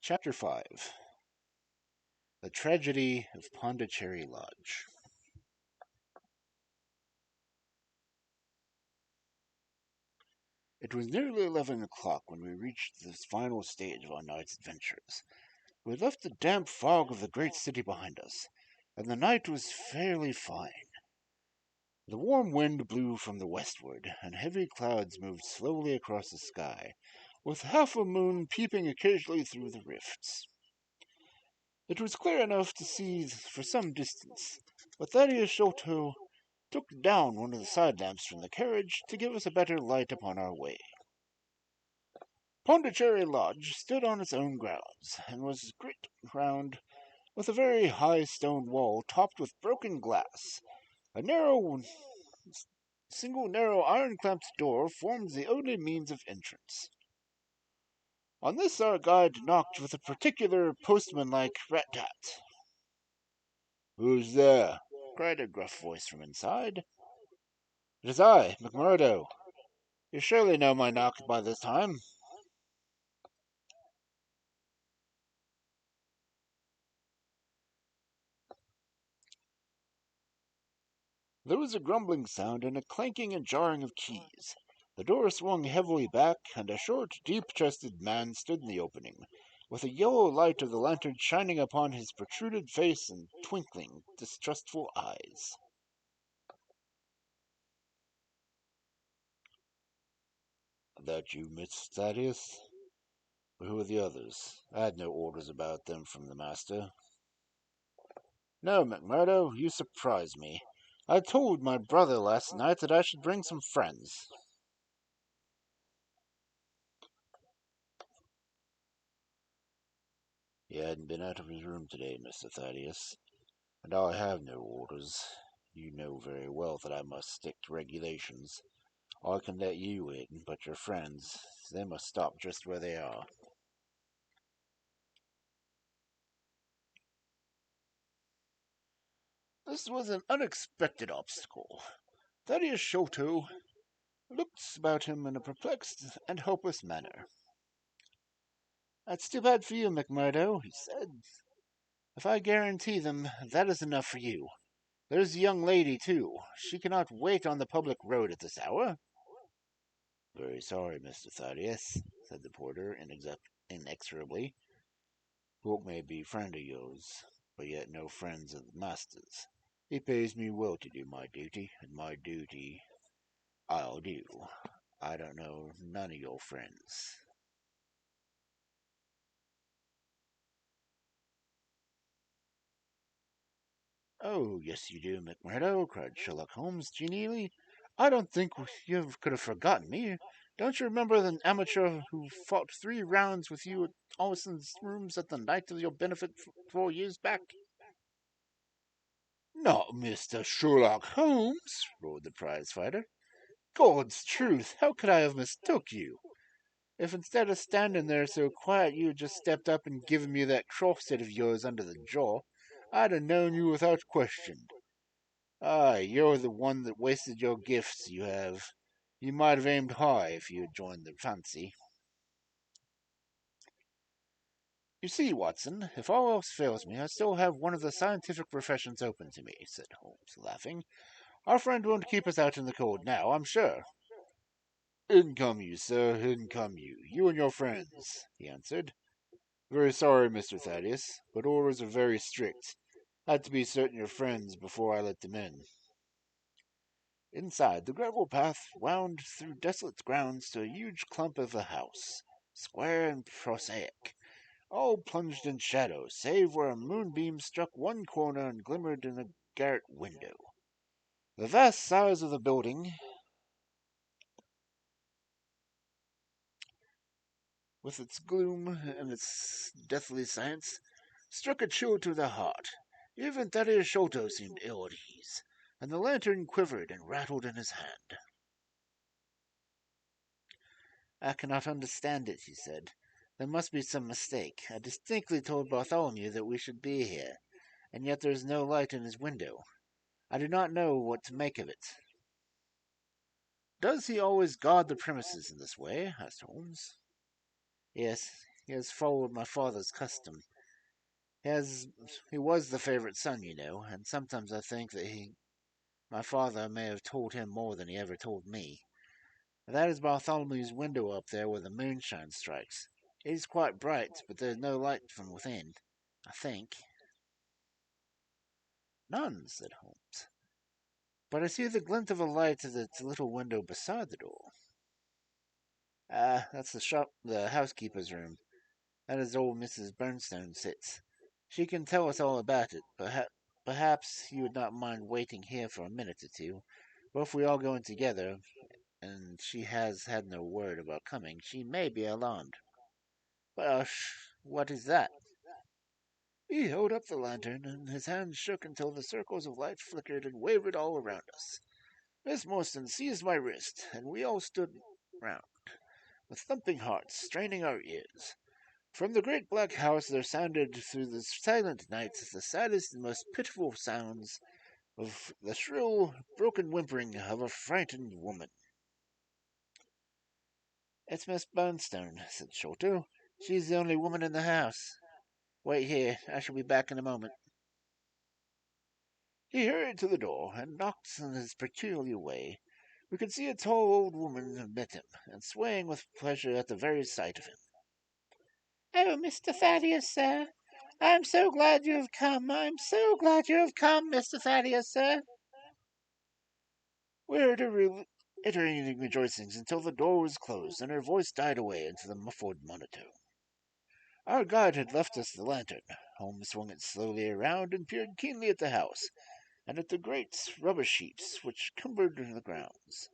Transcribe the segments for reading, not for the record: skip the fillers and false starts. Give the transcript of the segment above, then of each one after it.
Chapter 5. The Tragedy of Pondicherry Lodge. It was nearly 11 o'clock when we reached this final stage of our night's adventures. We had left the damp fog of the great city behind us, and the night was fairly fine. The warm wind blew from the westward, and heavy clouds moved slowly across the sky, with half a moon peeping occasionally through the rifts. It was clear enough to see for some distance, but Thaddeus Sholto took down one of the side lamps from the carriage to give us a better light upon our way. Pondicherry Lodge stood on its own grounds, and was great ground with a very high stone wall topped with broken glass. A single narrow iron-clamped door formed the only means of entrance. On this our guide knocked with a particular postman-like rat-tat. "Who's there?" cried a gruff voice from inside. "It is I, McMurdo. You surely know my knock by this time." There was a grumbling sound and a clanking and jarring of keys. The door swung heavily back, and a short, deep-chested man stood in the opening, with the yellow light of the lantern shining upon his protruded face and twinkling, distrustful eyes. "That you, Miss Thaddeus? Who are the others? I had no orders about them from the master." "No, McMurdo, you surprise me. I told my brother last night that I should bring some friends." "He hadn't been out of his room today, Mr. Thaddeus, and I have no orders. You know very well that I must stick to regulations. I can let you in, but your friends, they must stop just where they are." This was an unexpected obstacle. Thaddeus Sholto looked about him in a perplexed and hopeless manner. "That's too bad for you, McMurdo," he said. "If I guarantee them, that is enough for you. There's a young lady, too. She cannot wait on the public road at this hour." "Very sorry, Mr. Thaddeus," said the porter inexorably. "Folk may be friend of yours, but yet no friends of the master's. He pays me well to do my duty, and my duty I'll do. I don't know none of your friends." "Oh, yes, you do, McMurdo," cried Sherlock Holmes genially. "I don't think you could have forgotten me. Don't you remember the amateur who fought 3 rounds with you at Allison's rooms at the night of your benefit 4 years back?" "Not Mr. Sherlock Holmes!" roared the prize fighter. "God's truth, how could I have mistook you? If instead of standing there so quiet you had just stepped up and given me that cross-set of yours under the jaw, I'd have known you without question. Aye, you're the one that wasted your gifts, you have. You might have aimed high if you had joined the fancy." "You see, Watson, if all else fails me, I still have one of the scientific professions open to me," said Holmes, laughing. "Our friend won't keep us out in the cold now, I'm sure." "In come you, sir, in come you, you and your friends," he answered. "Very sorry, Mr. Thaddeus, but orders are very strict. Had to be certain your friends before I let them in." Inside, the gravel path wound through desolate grounds to a huge clump of a house, square and prosaic, all plunged in shadow, save where a moonbeam struck one corner and glimmered in a garret window. The vast size of the building, with its gloom and its deathly silence, struck a chill to the heart. Even Thaddeus Sholto seemed ill at ease, and the lantern quivered and rattled in his hand. "I cannot understand it," he said. "There must be some mistake. I distinctly told Bartholomew that we should be here, and yet there is no light in his window. I do not know what to make of it." "Does he always guard the premises in this way?" asked Holmes. "Yes, He has followed my father's custom. He has he was the favorite son, you know, and sometimes I think that my father may have told him more than he ever told me. That is Bartholomew's window up there where the moonshine strikes. It is quite bright, but there's no light from within, I think. None, said Holmes. But I see the glint of a light at its little window beside the door. Ah, that's the housekeeper's room. That is old Mrs. Bernstone sits. She can tell us all about it. Perhaps you would not mind waiting here for a minute or two. But if we all go in together, and she has had no word about coming, she may be alarmed. Well, what is that? He held up the lantern, and his hand shook until the circles of light flickered and wavered all around us. Miss Morstan seized my wrist, and we all stood round, with thumping hearts, straining our ears. From the great black house there sounded through the silent night the saddest and most pitiful sounds of the shrill, broken whimpering of a frightened woman. It's Miss Bernstone, said Sholto. She's the only woman in the house. Wait here. I shall be back in a moment. He hurried to the door and knocked in his peculiar way. We could see a tall old woman admit him, and swaying with pleasure at the very sight of him. Oh, Mr. Thaddeus, sir. I'm so glad you have come. I'm so glad you have come, Mr. Thaddeus, sir. We heard her reiterating rejoicings until the door was closed and her voice died away into the muffled monotone. Our guide had left us the lantern. Holmes swung it slowly around and peered keenly at the house, and at the great rubbish heaps which cumbered the grounds.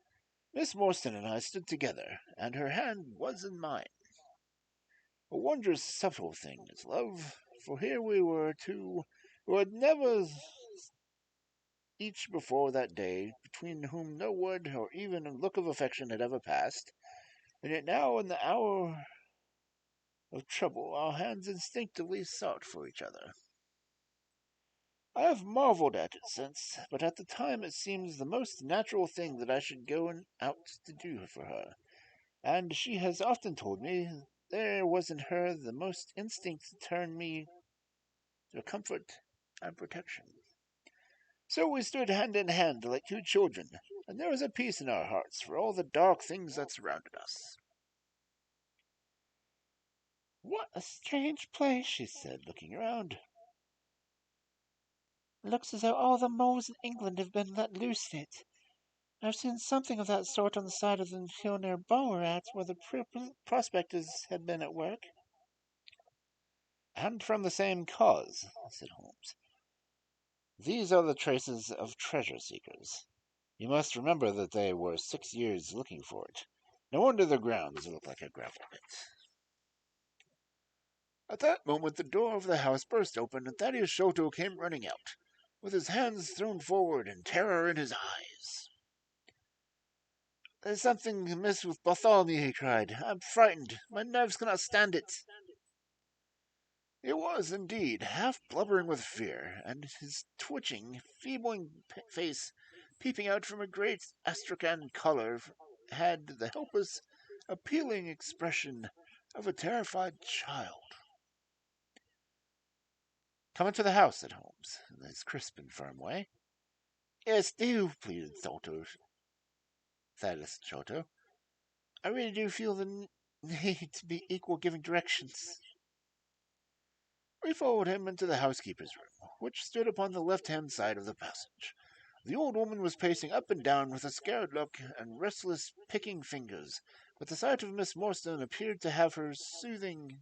Miss Morstan and I stood together, and her hand was in mine. A wondrous subtle thing is love, for here we were two who had never each before that day, between whom no word or even a look of affection had ever passed, and yet now in the hour of trouble our hands instinctively sought for each other. I have marveled at it since, but at the time it seems the most natural thing that I should go out to do for her, and she has often told me there was in her the most instinct to turn me to comfort and protection. So we stood hand in hand like two children, and there was a peace in our hearts for all the dark things that surrounded us. What a strange place, she said, looking around. Looks as though all the moles in England have been let loose in it. I've seen something of that sort on the side of the hill near Ballarat, where the prospectors had been at work. And from the same cause, said Holmes. These are the traces of treasure seekers. You must remember that they were 6 years looking for it. No wonder the grounds look like a gravel pit. At that moment the door of the house burst open, and Thaddeus Sholto came running out, with his hands thrown forward and terror in his eyes. There's something amiss with Bartholomew, he cried. I'm frightened. My nerves cannot stand it. It was, indeed, half blubbering with fear, and his twitching, feeble face, peeping out from a great astrakhan collar, had the helpless, appealing expression of a terrified child. Come into the house, said Holmes, in his crisp and firm way. Yes, do, pleaded Thaddeus Sholto. I really do feel the need to be equal giving directions. We followed him into the housekeeper's room, which stood upon the left-hand side of the passage. The old woman was pacing up and down with a scared look and restless, picking fingers, but the sight of Miss Morstan appeared to have her soothing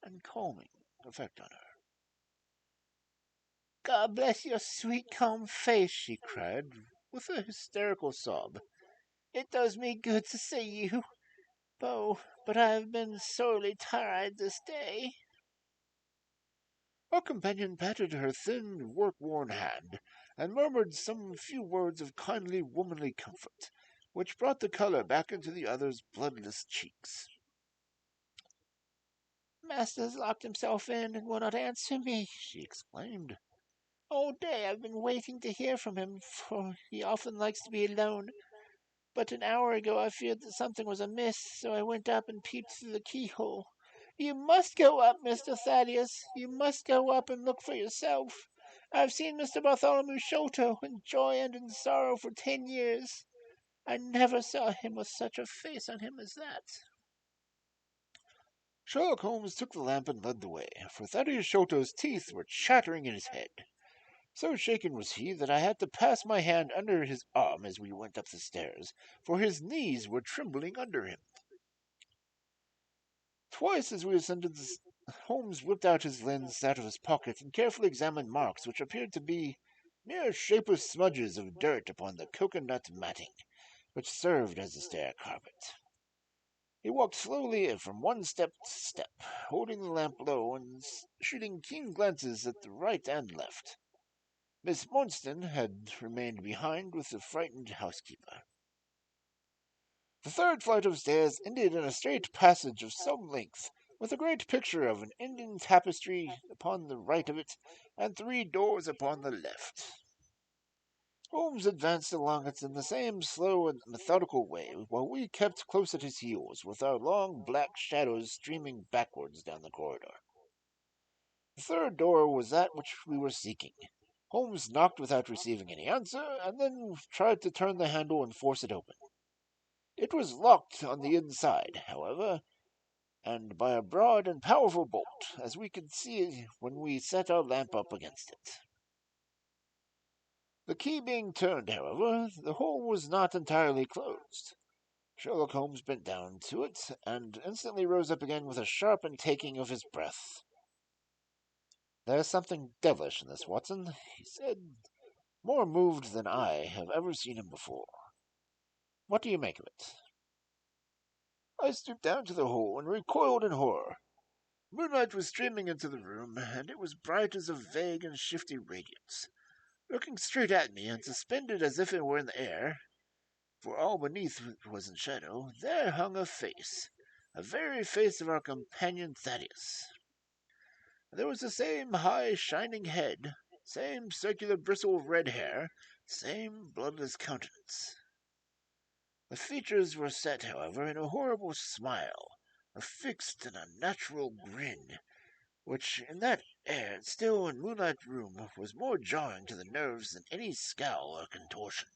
and calming effect on her. God bless your sweet, calm face, she cried, with a hysterical sob. It does me good to see you. Oh, but I have been sorely tried this day. Our companion patted her thin, work-worn hand, and murmured some few words of kindly, womanly comfort, which brought the colour back into the other's bloodless cheeks. Master has locked himself in and will not answer me, she exclaimed. All day I've been waiting to hear from him, for he often likes to be alone. But an hour ago I feared that something was amiss, so I went up and peeped through the keyhole. You must go up, Mr. Thaddeus. You must go up and look for yourself. I've seen Mr. Bartholomew Sholto in joy and in sorrow for 10 years. I never saw him with such a face on him as that. Sherlock Holmes took the lamp and led the way, for Thaddeus Sholto's teeth were chattering in his head. So shaken was he that I had to pass my hand under his arm as we went up the stairs, for his knees were trembling under him. Twice as we ascended Holmes whipped out his lens out of his pocket and carefully examined marks which appeared to be mere shapeless smudges of dirt upon the cocoanut matting, which served as a stair carpet. He walked slowly from one step to step, holding the lamp low and shooting keen glances at the right and left. Miss Monston had remained behind with the frightened housekeeper. The third flight of stairs ended in a straight passage of some length, with a great picture of an Indian tapestry upon the right of it, and 3 doors upon the left. Holmes advanced along it in the same slow and methodical way, while we kept close at his heels, with our long black shadows streaming backwards down the corridor. The third door was that which we were seeking. Holmes knocked without receiving any answer, and then tried to turn the handle and force it open. It was locked on the inside, however, and by a broad and powerful bolt, as we could see when we set our lamp up against it. The key being turned, however, the hole was not entirely closed. Sherlock Holmes bent down to it, and instantly rose up again with a sharp intaking of his breath. "There's something devilish in this, Watson," he said, more moved than I have ever seen him before. "What do you make of it?" I stooped down to the hole and recoiled in horror. Moonlight was streaming into the room, and it was bright as a vague and shifty radiance. Looking straight at me, and suspended as if it were in the air, for all beneath was in shadow, there hung a face, a very face of our companion Thaddeus. There was the same high, shining head, same circular bristle of red hair, same bloodless countenance. The features were set, however, in a horrible smile, a fixed and unnatural grin, which, in that still and moonlight room, was more jarring to the nerves than any scowl or contortion.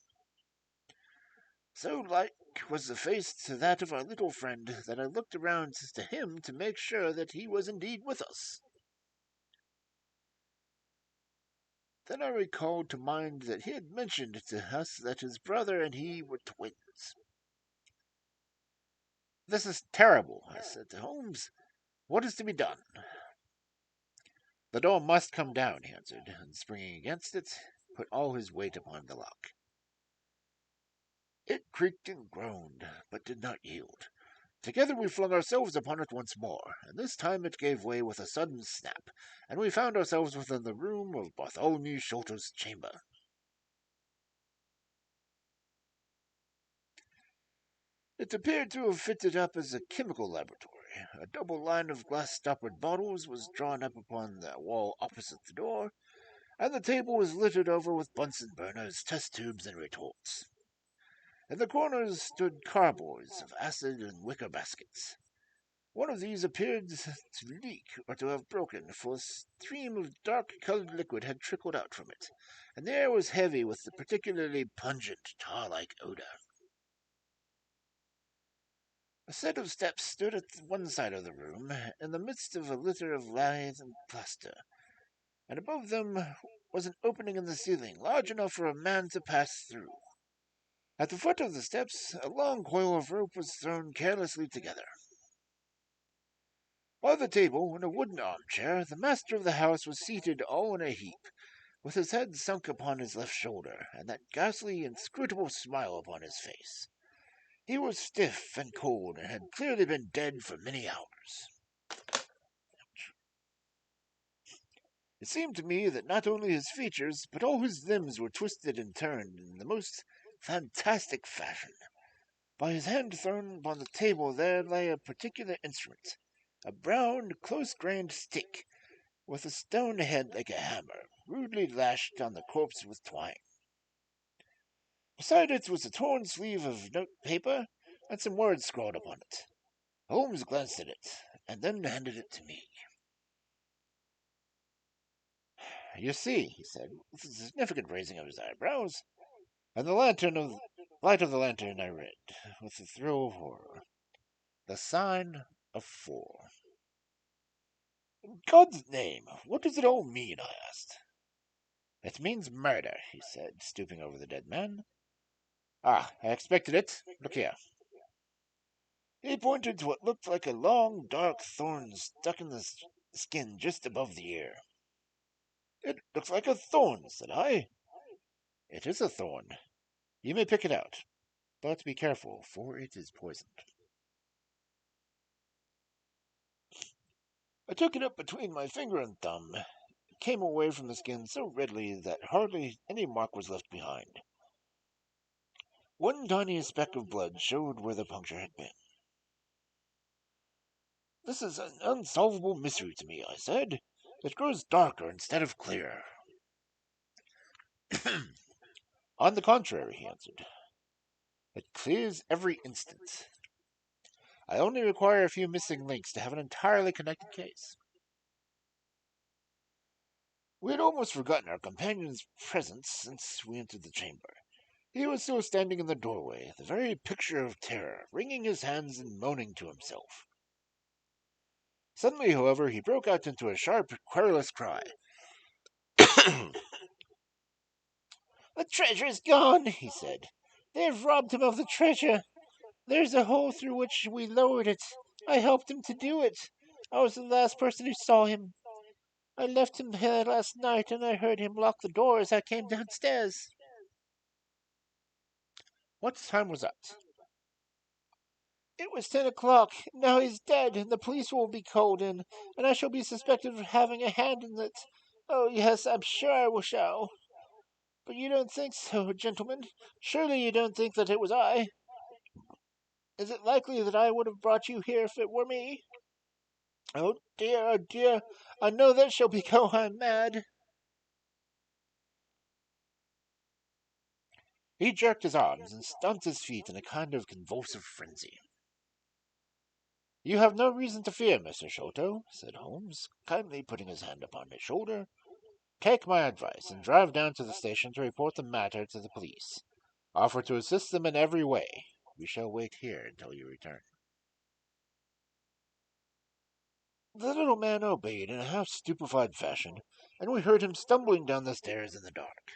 So like was the face to that of our little friend that I looked around to him to make sure that he was indeed with us. Then I recalled to mind that he had mentioned to us that his brother and he were twins. "This is terrible," I said to Holmes. "What is to be done?" "The door must come down," he answered, and springing against it, put all his weight upon the lock. It creaked and groaned, but did not yield. Together we flung ourselves upon it once more, and this time it gave way with a sudden snap, and we found ourselves within the room of Bartholomew Sholto's chamber. It appeared to have fitted up as a chemical laboratory. A double line of glass-stoppered bottles was drawn up upon the wall opposite the door, and the table was littered over with Bunsen burners, test tubes, and retorts. In the corners stood carboys of acid and wicker baskets. One of these appeared to leak or to have broken, for a stream of dark-colored liquid had trickled out from it, and the air was heavy with the particularly pungent, tar-like odor. A set of steps stood at one side of the room, in the midst of a litter of laths and plaster, and above them was an opening in the ceiling, large enough for a man to pass through. At the foot of the steps, a long coil of rope was thrown carelessly together. By the table, in a wooden armchair, the master of the house was seated all in a heap, with his head sunk upon his left shoulder, and that ghastly, inscrutable smile upon his face. He was stiff and cold, and had clearly been dead for many hours. It seemed to me that not only his features, but all his limbs were twisted and turned in the most fantastic fashion. By his hand thrown upon the table there lay a particular instrument, a brown, close-grained stick, with a stone head like a hammer, rudely lashed on the corpse with twine. Beside it was a torn sleeve of note paper, and some words scrawled upon it. Holmes glanced at it, and then handed it to me. You see, he said, with a significant raising of his eyebrows, and the light of the lantern I read, with a thrill of horror, the sign of 4. In God's name, what does it all mean? I asked. It means murder, he said, stooping over the dead man. Ah, I expected it. Look here. He pointed to what looked like a long, dark thorn stuck in the skin just above the ear. It looks like a thorn, said I. It is a thorn. You may pick it out, but be careful, for it is poisoned. I took it up between my finger and thumb. It came away from the skin so readily that hardly any mark was left behind. One tiny speck of blood showed where the puncture had been. This is an unsolvable mystery to me, I said. It grows darker instead of clearer. On the contrary, he answered, it clears every instant. I only require a few missing links to have an entirely connected case. We had almost forgotten our companion's presence since we entered the chamber. He was still standing in the doorway, the very picture of terror, wringing his hands and moaning to himself. Suddenly, however, he broke out into a sharp, querulous cry. The treasure is gone, he said. They have robbed him of the treasure. There's a hole through which we lowered it. I helped him to do it. I was the last person who saw him. I left him here last night, and I heard him lock the door as I came downstairs. What time was that? It was 10 o'clock. Now he's dead, and the police will be called in, and I shall be suspected of having a hand in it. Oh, yes, I'm sure I shall. But you don't think so, gentlemen? Surely you don't think that it was I? Is it likely that I would have brought you here if it were me? Oh dear, I know that shall be how I'm mad. He jerked his arms and stamped his feet in a kind of convulsive frenzy. You have no reason to fear, Mr. Sholto, said Holmes, kindly putting his hand upon his shoulder. Take my advice and drive down to the station to report the matter to the police. Offer to assist them in every way. We shall wait here until you return. The little man obeyed in a half-stupefied fashion, and we heard him stumbling down the stairs in the dark.